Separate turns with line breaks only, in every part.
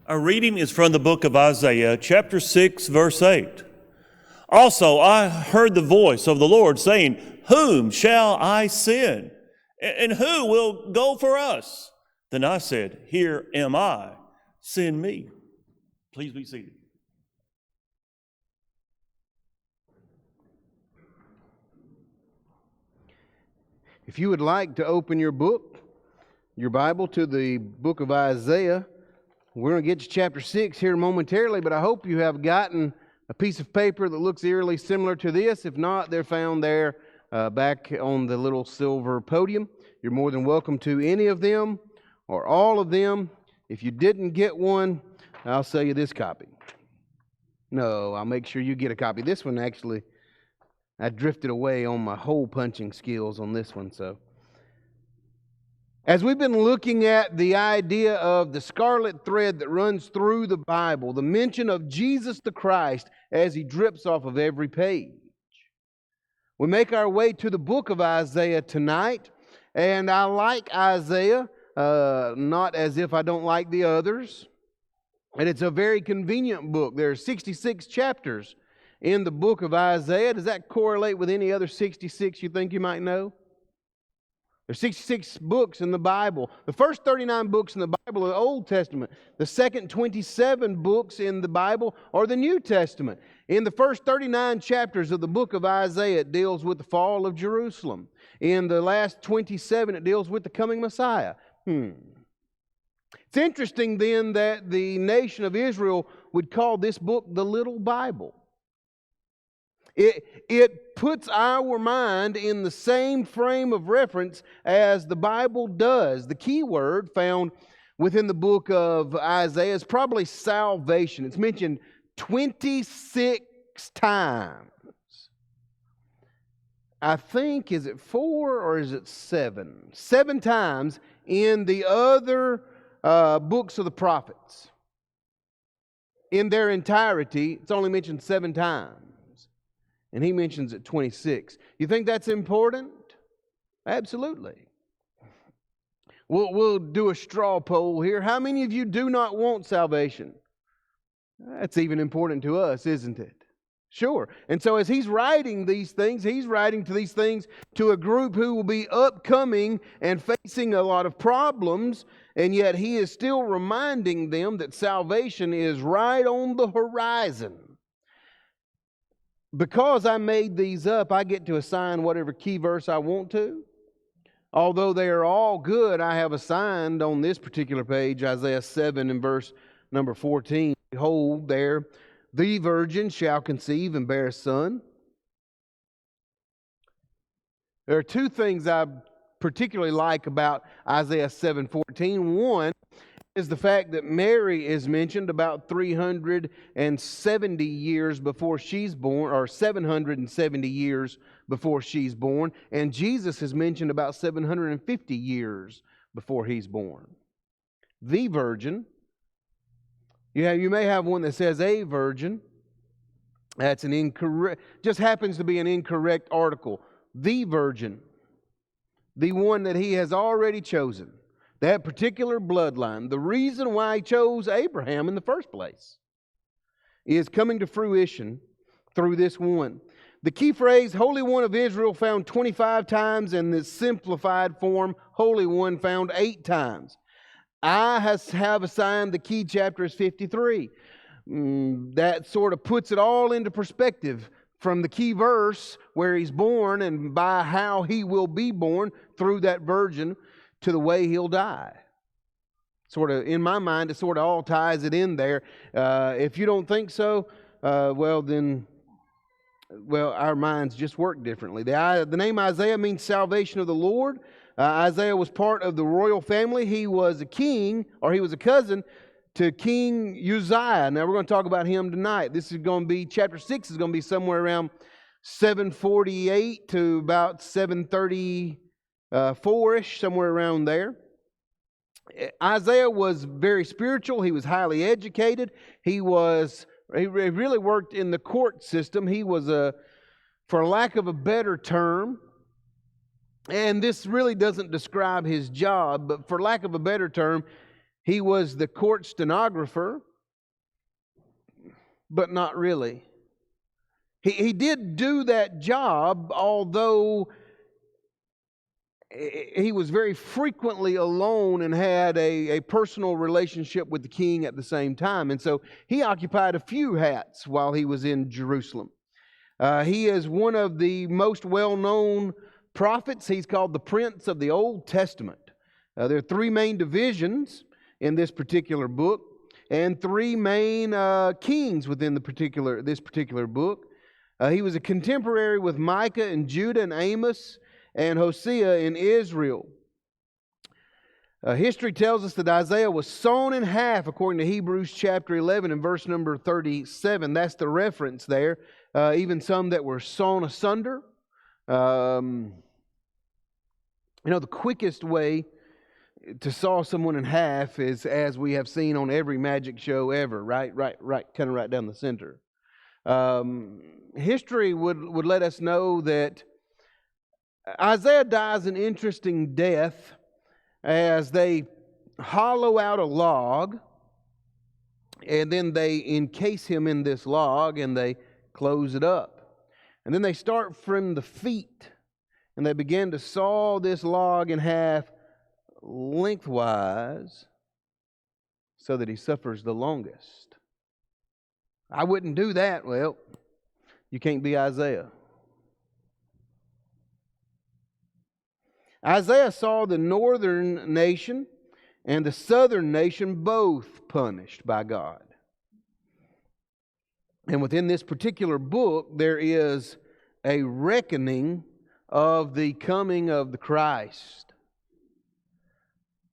Our reading is from the book of Isaiah, chapter 6, verse 8. Also, I heard the voice of the Lord saying, "Whom shall I send? And who will go for us?" Then I said, "Here am I, send me." Please be seated.
If you would like to open your Bible to the book of Isaiah, we're going to get to chapter 6 here momentarily, but I hope you have gotten a piece of paper that looks eerily similar to this. If not, they're found there back on the little silver podium. You're more than welcome to any of them or all of them. If you didn't get one, I'll sell you this copy. No, I'll make sure you get a copy. This one actually, I drifted away on my hole punching skills on this one. So, as we've been looking at the idea of the scarlet thread that runs through the Bible, the mention of Jesus the Christ as He drips off of every page, we make our way to the book of Isaiah tonight. And I like Isaiah, not as if I don't like the others. And it's a very convenient book. There are 66 chapters in the book of Isaiah. Does that correlate with any other 66 you think you might know? There's 66 books in the Bible. The first 39 books in the Bible are the Old Testament. The second 27 books in the Bible are the New Testament. In the first 39 chapters of the book of Isaiah, it deals with the fall of Jerusalem. In the last 27, it deals with the coming Messiah. It's interesting then that the nation of Israel would call this book the Little Bible. It puts our mind in the same frame of reference as the Bible does. The key word found within the book of Isaiah is probably salvation. It's mentioned 26 times. I think, is it 4 or is it 7? 7 times in the other books of the prophets. In their entirety, it's only mentioned 7 times. And he mentions it 26. You think that's important? Absolutely. We'll do a straw poll here. How many of you do not want salvation? That's even important to us, isn't it? Sure. And so as he's writing these things, he's writing to these things to a group who will be upcoming and facing a lot of problems, and yet he is still reminding them that salvation is right on the horizon. Because I made these up, I get to assign whatever key verse I want to. Although they are all good, I have assigned on this particular page, Isaiah 7 and verse number 14. Behold, there, the virgin shall conceive and bear a son. There are 2 things I particularly like about Isaiah 7:14. One is the fact that Mary is mentioned about 370 years before she's born, or 770 years before she's born, and Jesus is mentioned about 750 years before He's born. The virgin. You may have one that says a virgin. That's an incorrect, just happens to be an incorrect article. The virgin, the one that He has already chosen. That particular bloodline, the reason why He chose Abraham in the first place, is coming to fruition through this one. The key phrase, Holy One of Israel, found 25 times, and the simplified form, Holy One, found 8 times. I have assigned the key chapter as 53. That sort of puts it all into perspective from the key verse where He's born and by how He will be born through that virgin to the way He'll die. Sort of, in my mind, it sort of all ties it in there. If you don't think so, our minds just work differently. The name Isaiah means salvation of the Lord. Isaiah was part of the royal family. He was a king, or he was a cousin to King Uzziah. Now, we're going to talk about him tonight. This is going to be, chapter 6 is going to be somewhere around 748 to about 734-ish, somewhere around there. Isaiah was very spiritual. He was highly educated. He really worked in the court system. He was for lack of a better term, and this really doesn't describe his job, but for lack of a better term, He was the court stenographer, but not really. He did do that job, although he was very frequently alone and had a personal relationship with the king at the same time. And so he occupied a few hats while he was in Jerusalem. He is one of the most well-known prophets. He's called the Prince of the Old Testament. There are three main divisions in this particular book, and three main kings within this particular book. He was a contemporary with Micah and Judah and Amos and Hosea in Israel. History tells us that Isaiah was sawn in half according to Hebrews chapter 11 and verse number 37. That's the reference there. Even some that were sawn asunder. The quickest way to saw someone in half is, as we have seen on every magic show ever, right, kind of right down the center. History would let us know that Isaiah dies an interesting death as they hollow out a log, and then they encase him in this log and they close it up. And then they start from the feet and they begin to saw this log in half lengthwise so that he suffers the longest. I wouldn't do that. Well, you can't be Isaiah. Isaiah saw the northern nation and the southern nation both punished by God. And within this particular book, there is a reckoning of the coming of the Christ.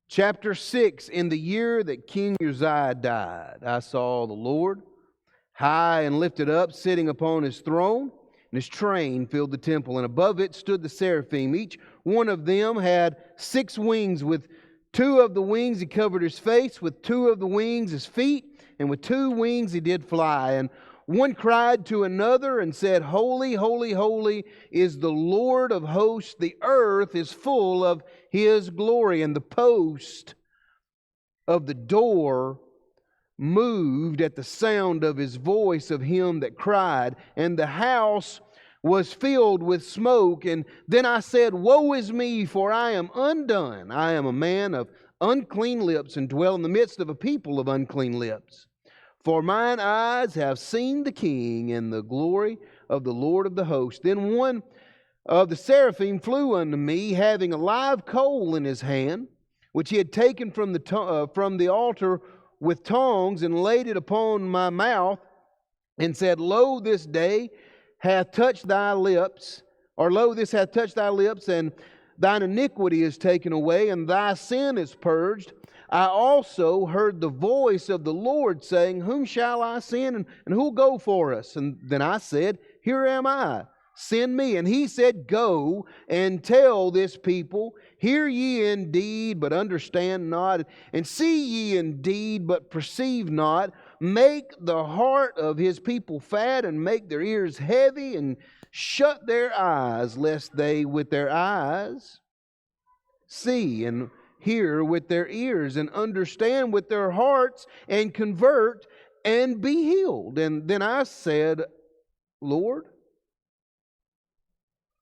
Chapter 6, in the year that King Uzziah died, I saw the Lord high and lifted up, sitting upon His throne, and His train filled the temple. And above it stood the seraphim. Each one of them had 6 wings. With 2 of the wings He covered His face, with 2 of the wings His feet, and with 2 wings He did fly. And one cried to another and said, Holy, holy, holy is the Lord of hosts. The earth is full of His glory. And the post of the door moved at the sound of His voice of him that cried, and the house was filled with smoke. And then I said, Woe is me, for I am undone. I am a man of unclean lips, and dwell in the midst of a people of unclean lips. For mine eyes have seen the King, and the glory of the Lord of the hosts. Then one of the seraphim flew unto me, having a live coal in his hand, which he had taken from the altar with tongs, and laid it upon my mouth, and said, Lo, this day hath touched thy lips, or lo, this hath touched thy lips, and thine iniquity is taken away, and thy sin is purged. I also heard the voice of the Lord saying, Whom shall I send, and who'll go for us? And then I said, Here am I, send me. And He said, Go and tell this people, Hear ye indeed, but understand not, and see ye indeed, but perceive not. Make the heart of His people fat, and make their ears heavy, and shut their eyes, lest they with their eyes see, and hear with their ears, and understand with their hearts, and convert, and be healed. And then I said, Lord,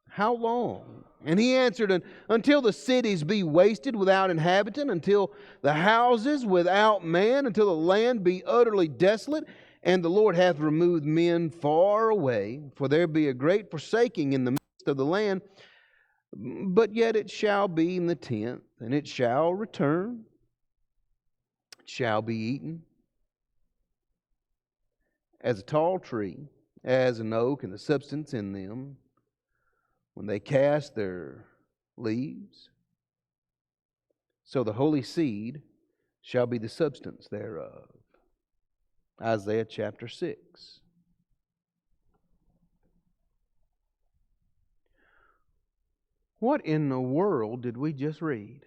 how long? And He answered, Until the cities be wasted without inhabitant, until the houses without man, until the land be utterly desolate, and the Lord hath removed men far away. For there be a great forsaking in the midst of the land. But yet it shall be in the 10th, and it shall return, it shall be eaten, as a tall tree, as an oak, and the substance in them, when they cast their leaves. So the holy seed shall be the substance thereof. Isaiah chapter 6. What in the world did we just read?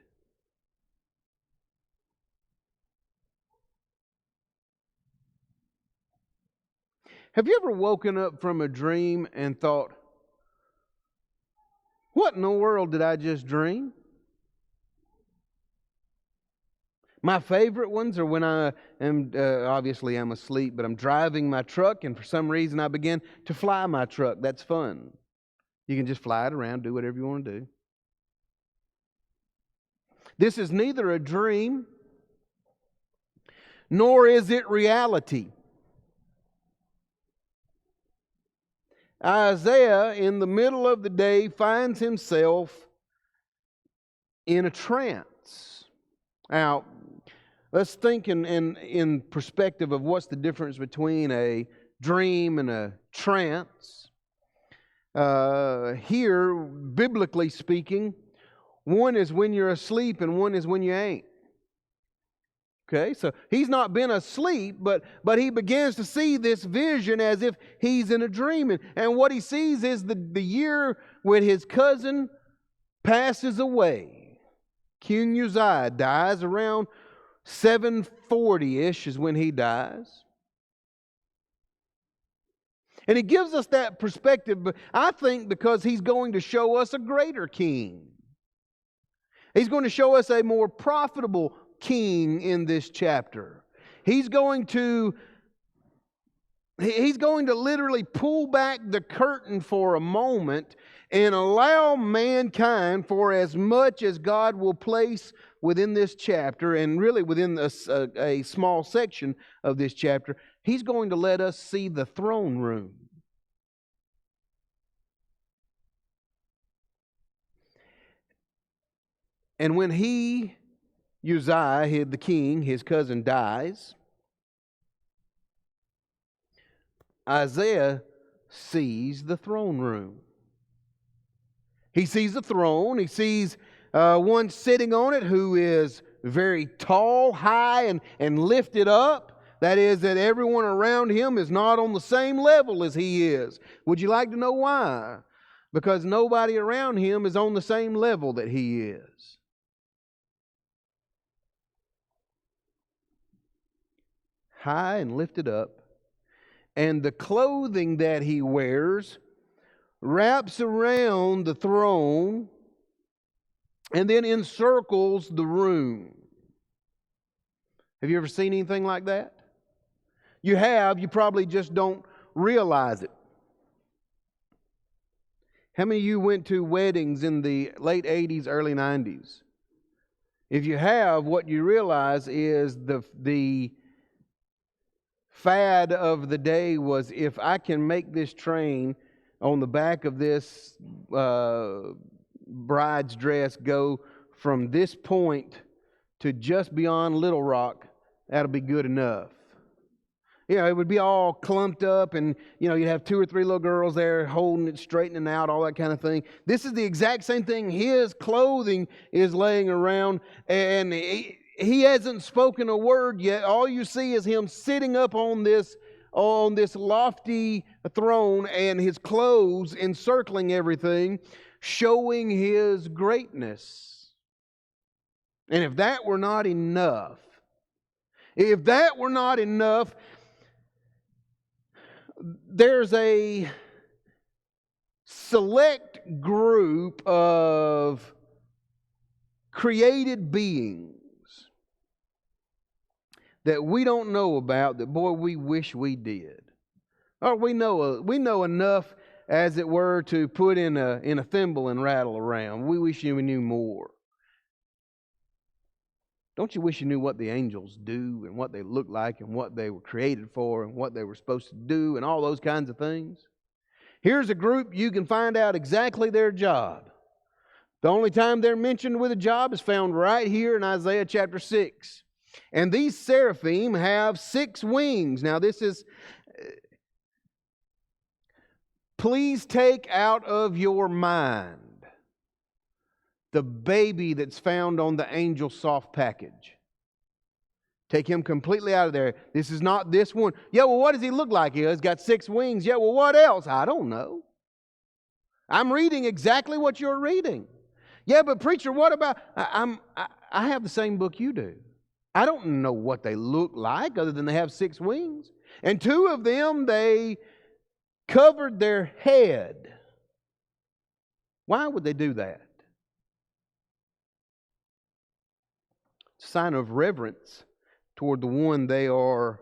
Have you ever woken up from a dream and thought, what in the world did I just dream? My favorite ones are when I am, obviously I'm asleep, but I'm driving my truck and for some reason I begin to fly my truck. That's fun. You can just fly it around, do whatever you want to do. This is neither a dream nor is it reality. Isaiah, in the middle of the day, finds himself in a trance. Now, let's think in perspective of what's the difference between a dream and a trance. Here, biblically speaking, one is when you're asleep and one is when you ain't. Okay, so he's not been asleep, but he begins to see this vision as if he's in a dream. And what he sees is the year when his cousin passes away. King Uzziah dies around 740-ish is when he dies. And he gives us that perspective, I think, because he's going to show us a greater king. He's going to show us a more profitable king in this chapter. He's going to literally pull back the curtain for a moment and allow mankind, for as much as God will place within this chapter and really within a small section of this chapter, He's going to let us see the throne room. And when Uzziah, the king, his cousin, dies, Isaiah sees the throne room. He sees the throne. He sees one sitting on it who is very tall, high, and lifted up. That is, that everyone around him is not on the same level as he is. Would you like to know why? Because nobody around him is on the same level that he is. High and lifted up, and the clothing that he wears wraps around the throne and then encircles the room. Have you ever seen anything like that? You have, you probably just don't realize it. How many of you went to weddings in the late 80s, early 90s? If you have, what you realize is the fad of the day was, if I can make this train on the back of this bride's dress go from this point to just beyond Little Rock, that'll be good enough. You know, it would be all clumped up and, you know, you'd have 2 or 3 little girls there holding it, straightening out, all that kind of thing. This is the exact same thing. His clothing is laying around, and he hasn't spoken a word yet. All you see is him sitting up on this lofty throne, and his clothes encircling everything, showing his greatness. And if that were not enough, there's a select group of created beings that we don't know about, that, boy, we wish we did. Or we know enough, as it were, to put in a thimble and rattle around. We wish we knew more. Don't you wish you knew what the angels do and what they look like and what they were created for and what they were supposed to do and all those kinds of things? Here's a group you can find out exactly their job. The only time they're mentioned with a job is found right here in Isaiah chapter 6. And these seraphim have 6 wings. Now this is, please take out of your mind the baby that's found on the angel soft package. Take him completely out of there. This is not this one. Yeah, well, what does he look like? He's got 6 wings. Yeah, well, what else? I don't know. I'm reading exactly what you're reading. Yeah, but preacher, what about... I have the same book you do. I don't know what they look like other than they have 6 wings. And 2 of them, they covered their head. Why would they do that? sign of reverence toward the one they are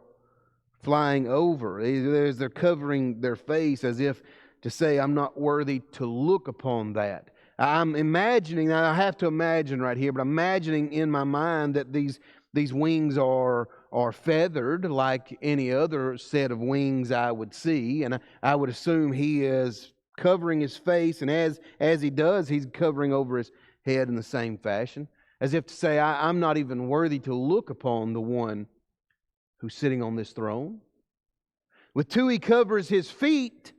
flying over. They're covering their face as if to say, I'm not worthy to look upon that. I'm imagining, I have to imagine right here, but I'm imagining in my mind that these wings are feathered like any other set of wings I would see, and I would assume he is covering his face, and as he does, he's covering over his head in the same fashion, as if to say, I'm not even worthy to look upon the one who's sitting on this throne. With two, he covers his feet,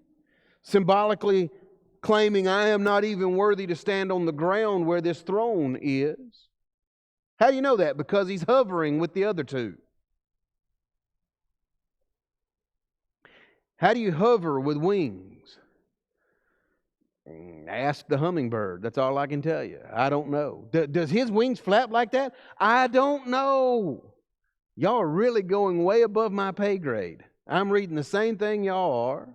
symbolically claiming, I am not even worthy to stand on the ground where this throne is. How do you know that? Because he's hovering with the other two. How do you hover with wings? Ask the hummingbird. That's all I can tell you. I don't know. Does his wings flap like that? I don't know. Y'all are really going way above my pay grade. I'm reading the same thing y'all are.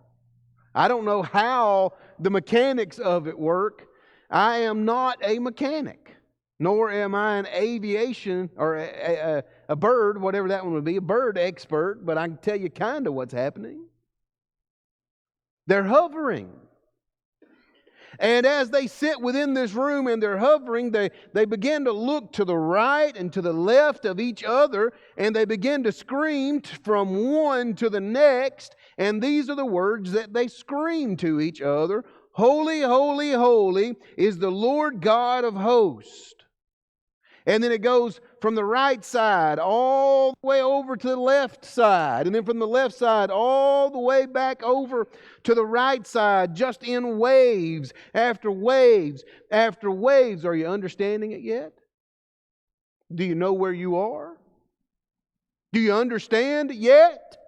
I don't know how the mechanics of it work. I am not a mechanic, nor am I an aviation or a bird, whatever that one would be, a bird expert, but I can tell you kind of what's happening. They're hovering. And as they sit within this room and they're hovering, they begin to look to the right and to the left of each other, and they begin to scream from one to the next. And these are the words that they scream to each other. Holy, holy, holy is the Lord God of hosts. And then it goes from the right side all the way over to the left side. And then from the left side all the way back over to the right side, just in waves after waves after waves. Are you understanding it yet? Do you know where you are? Do you understand yet?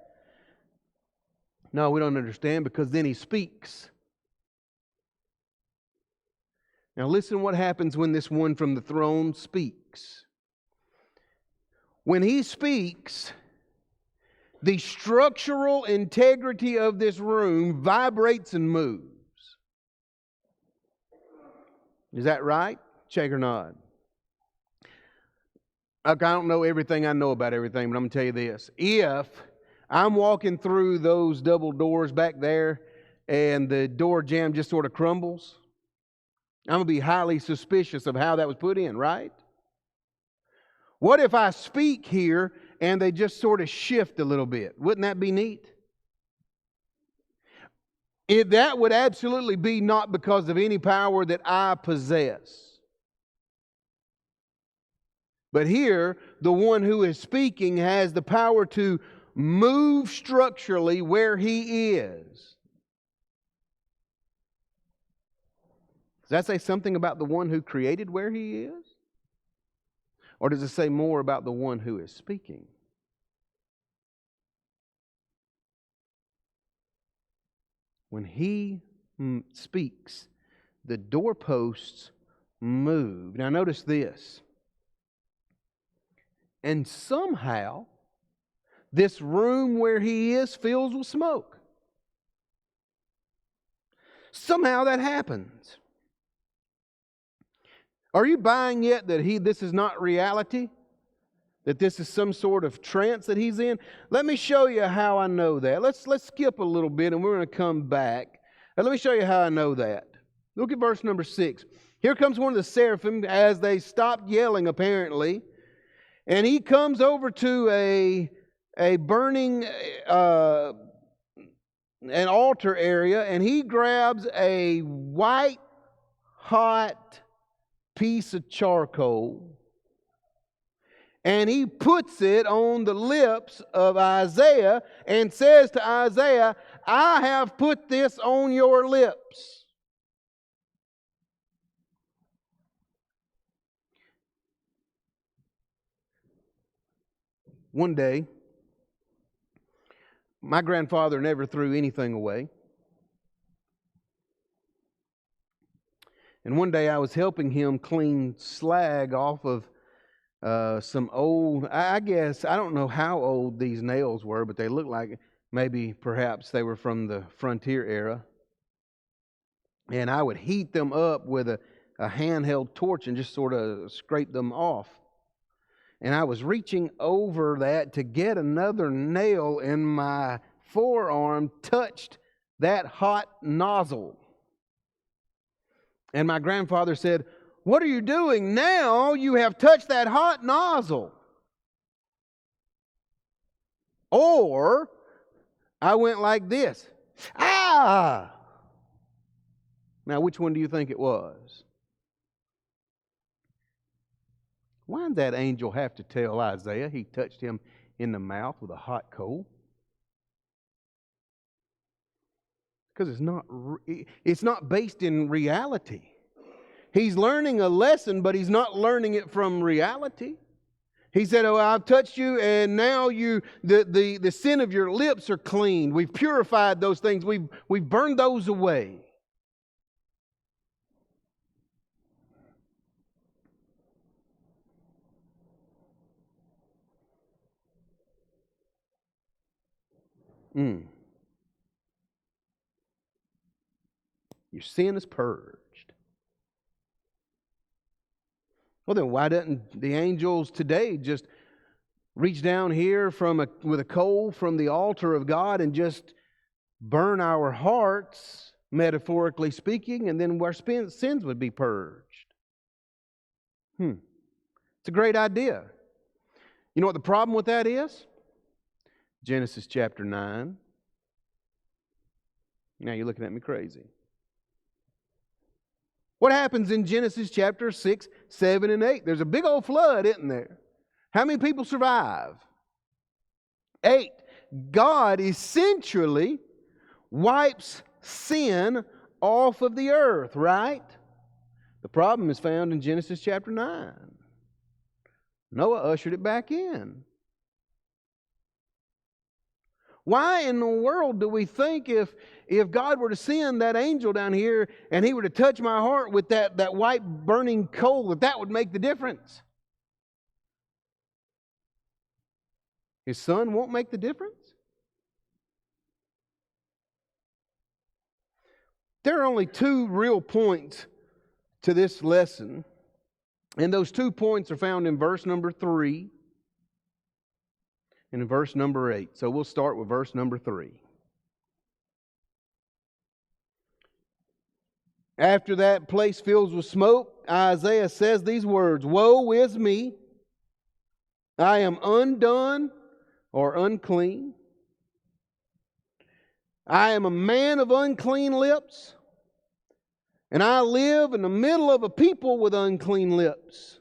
No, we don't understand, because then he speaks. Now listen what happens when this one from the throne speaks. When he speaks, the structural integrity of this room vibrates and moves. Is that right? Shake or nod. I don't know everything I know about everything, but I'm going to tell you this. If I'm walking through those double doors back there and the door jamb just sort of crumbles, I'm going to be highly suspicious of how that was put in, right? What if I speak here and they just sort of shift a little bit? Wouldn't that be neat? That would absolutely be not because of any power that I possess. But here, the one who is speaking has the power to move structurally where he is. Does that say something about the one who created where he is? Or does it say more about the one who is speaking? When he speaks, the doorposts move. Now notice this. And somehow, this room where he is fills with smoke. Somehow that happens. Are you buying yet that this is not reality? That this is some sort of trance that he's in? Let me show you how I know that. Let's skip a little bit and we're going to come back. And let me show you how I know that. Look at verse number 6. Here comes one of the seraphim as they stopped yelling apparently. And he comes over to a burning an altar area, and he grabs a white hot piece of charcoal and he puts it on the lips of Isaiah and says to Isaiah, I have put this on your lips. One day, my grandfather never threw anything away. And one day I was helping him clean slag off of some old, I guess, I don't know how old these nails were, but they looked like maybe perhaps they were from the frontier era. And I would heat them up with a handheld torch and just sort of scrape them off. and I was reaching over that to get another nail, and my forearm touched that hot nozzle. And my grandfather said, "What are you doing now? You have touched that hot nozzle." Or I went like this. Ah! Now, which one do you think it was? Why did that angel have to tell Isaiah he touched him in the mouth with a hot coal? Because it's not based in reality. He's learning a lesson, but he's not learning it from reality. He said, "Oh, I've touched you, and now the sin of your lips are clean. We've purified those things. We've burned those away." Your sin is purged. Well, then why doesn't the angels today just reach down here with a coal from the altar of God and just burn our hearts, metaphorically speaking, and then our sins would be purged? It's a great idea. You know what the problem with that is? Genesis chapter 9. Now you're looking at me crazy. What happens in Genesis chapter 6, 7, and 8? There's a big old flood, isn't there? How many people survive? 8. God essentially wipes sin off of the earth, right? The problem is found in Genesis chapter 9. Noah ushered it back in. Why in the world do we think if God were to send that angel down here and he were to touch my heart with that white burning coal, that would make the difference? His son won't make the difference? There are only 2 real points to this lesson, and those 2 points are found in verse number 3 and in verse number 8. So we'll start with verse number 3. After that place fills with smoke, Isaiah says these words, "Woe is me! I am undone," or unclean. "I am a man of unclean lips, and I live in the middle of a people with unclean lips."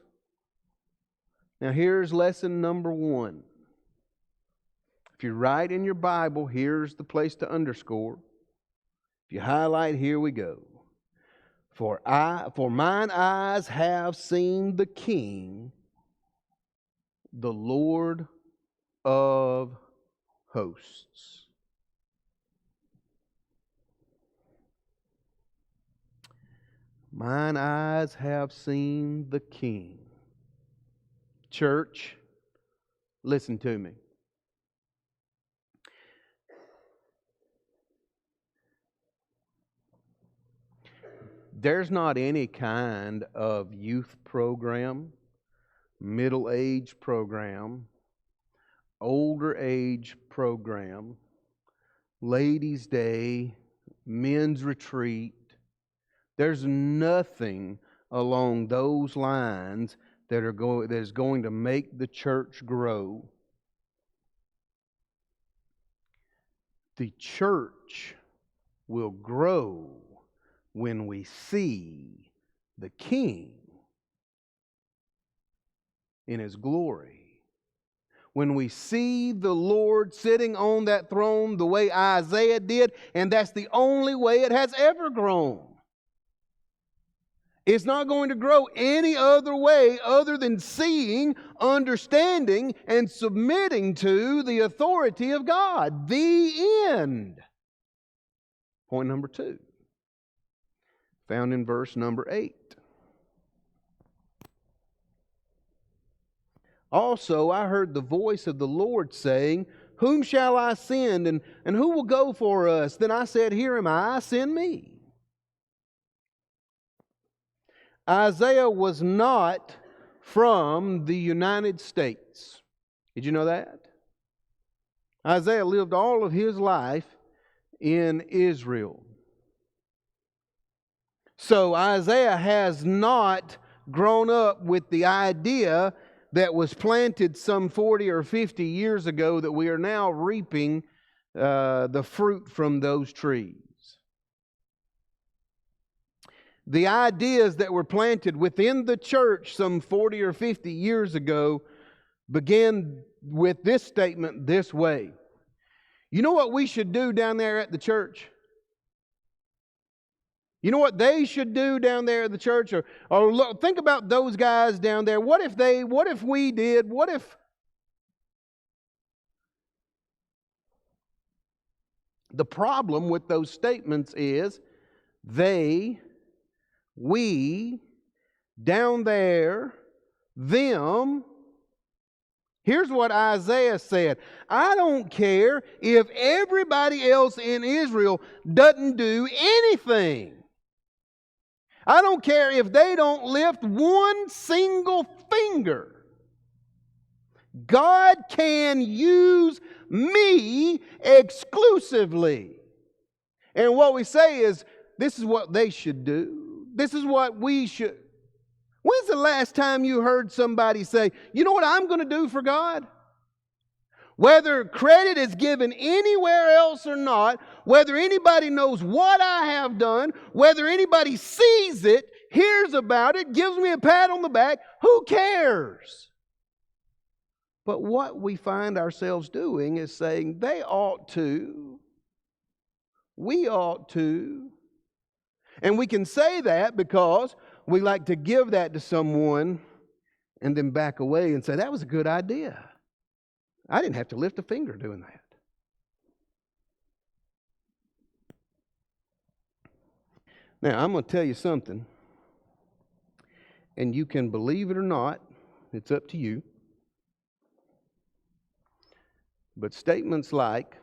Now here's lesson number 1. If you write in your Bible, here's the place to underscore. If you highlight, here we go. For mine eyes have seen the King, the Lord of hosts. Mine eyes have seen the King. Church, listen to me. There's not any kind of youth program, middle age program, older age program, ladies' day, men's retreat. There's nothing along those lines that is going to make the church grow. The church will grow when we see the King in His glory. When we see the Lord sitting on that throne the way Isaiah did, and that's the only way it has ever grown. It's not going to grow any other way other than seeing, understanding, and submitting to the authority of God. The end. Point number 2. Found in verse number 8. Also, I heard the voice of the Lord saying, "Whom shall I send, and who will go for us?" Then I said, "Here am I, send me." Isaiah was not from the United States. Did you know that? Isaiah lived all of his life in Israel. So Isaiah has not grown up with the idea that was planted some 40 or 50 years ago that we are now reaping the fruit from those trees. The ideas that were planted within the church some 40 or 50 years ago began with this statement this way. You know what we should do down there at the church? You know what they should do down there at the church? Or look, think about those guys down there. What if we did? What if... The problem with those statements is we, down there, them. Here's what Isaiah said. I don't care if everybody else in Israel doesn't do anything. I don't care if they don't lift one single finger. God can use me exclusively. And what we say is, this is what they should do. This is what we should. When's the last time you heard somebody say, you know what I'm going to do for God? Whether credit is given anywhere else or not, whether anybody knows what I have done, whether anybody sees it, hears about it, gives me a pat on the back, who cares? But what we find ourselves doing is saying, they ought to, we ought to. And we can say that because we like to give that to someone and then back away and say, that was a good idea. I didn't have to lift a finger doing that. Now, I'm going to tell you something, and you can believe it or not, it's up to you. But statements like,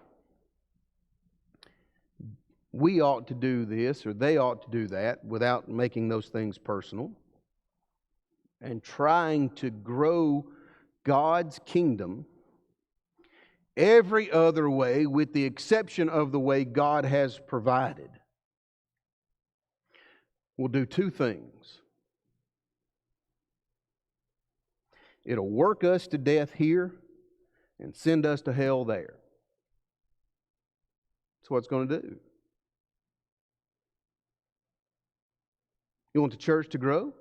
we ought to do this or they ought to do that without making those things personal and trying to grow God's kingdom every other way with the exception of the way God has provided will do two things. It'll work us to death here and send us to hell there. That's what it's going to do. You want the church to grow?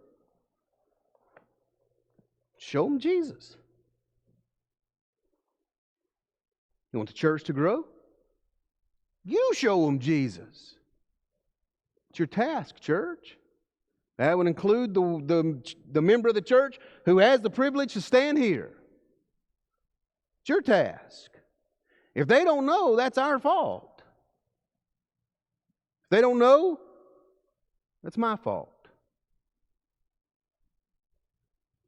Show them Jesus. You want the church to grow? You show them Jesus. It's your task, church. That would include the member of the church who has the privilege to stand here. It's your task. If they don't know, that's our fault. If they don't know, that's my fault.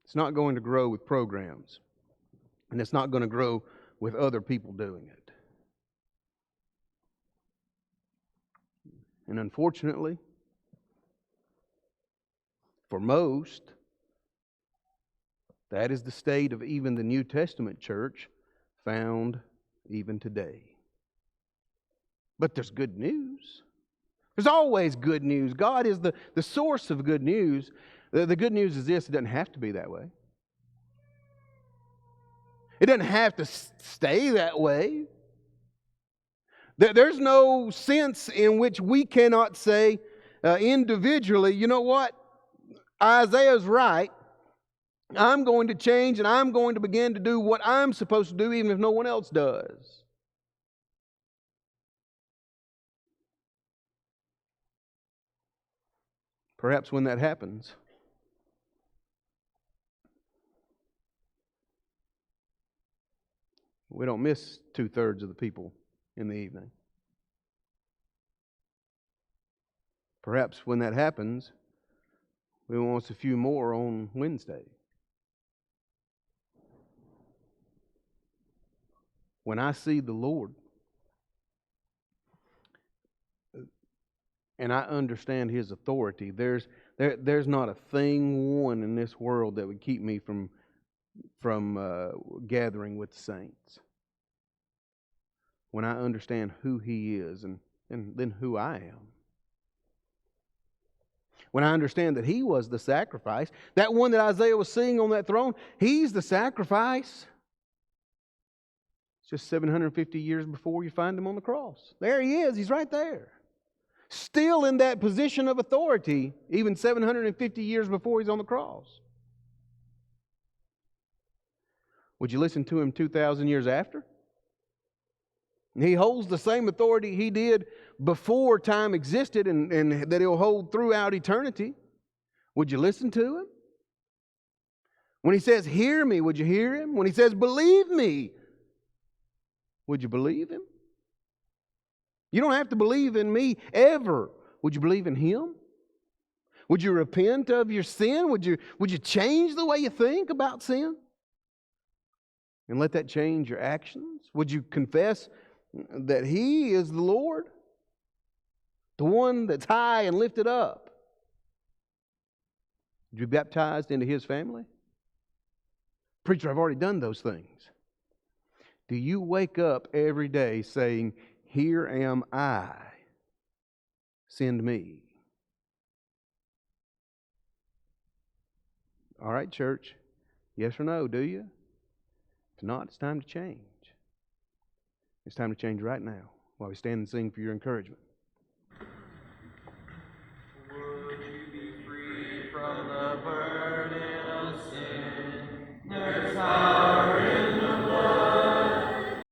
It's not going to grow with programs, and it's not going to grow with other people doing it. And unfortunately, for most, that is the state of even the New Testament church found even today. But there's good news. There's always good news. God is the source of good news. The good news is this: it doesn't have to be that way. It doesn't have to stay that way. There's no sense in which we cannot say individually, you know what? Isaiah's right. I'm going to change and I'm going to begin to do what I'm supposed to do even if no one else does. Perhaps when that happens, we don't miss 2/3 of the people in the evening. Perhaps when that happens, we want a few more on Wednesday. When I see the Lord and I understand His authority, there's There's not a thing one in this world that would keep me from gathering with the saints. When I understand who He is and then who I am. When I understand that He was the sacrifice, that one that Isaiah was seeing on that throne, He's the sacrifice. It's just 750 years before you find Him on the cross. There He is. He's right there. Still in that position of authority, even 750 years before He's on the cross. Would you listen to Him 2,000 years after? He holds the same authority He did before time existed and that He'll hold throughout eternity. Would you listen to Him? When He says, hear me, would you hear Him? When He says, believe me, would you believe Him? You don't have to believe in me ever. Would you believe in Him? Would you repent of your sin? Would you change the way you think about sin? And let that change your actions? Would you confess that He is the Lord? The one that's high and lifted up? Would you be baptized into His family? Preacher, I've already done those things. Do you wake up every day saying, here am I, send me? All right, church, yes or no, do you? If not, it's time to change. It's time to change right now while we stand and sing for your encouragement.
Would you be free from the burden?